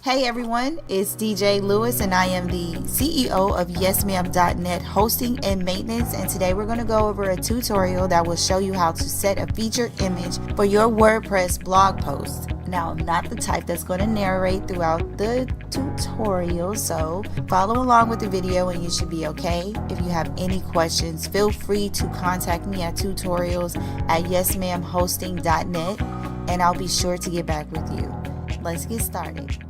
Hey everyone, it's DJ Lewis and I am the CEO of YesMa'am.net hosting and maintenance, and today we're going to go over a tutorial that will show you how to set a featured image for your WordPress blog post. Now, I'm not the type that's going to narrate throughout the tutorial, so follow along with the video and you should be okay. If you have any questions, feel free to contact me at tutorials@YesMa'amHosting.net and I'll be sure to get back with you. Let's get started.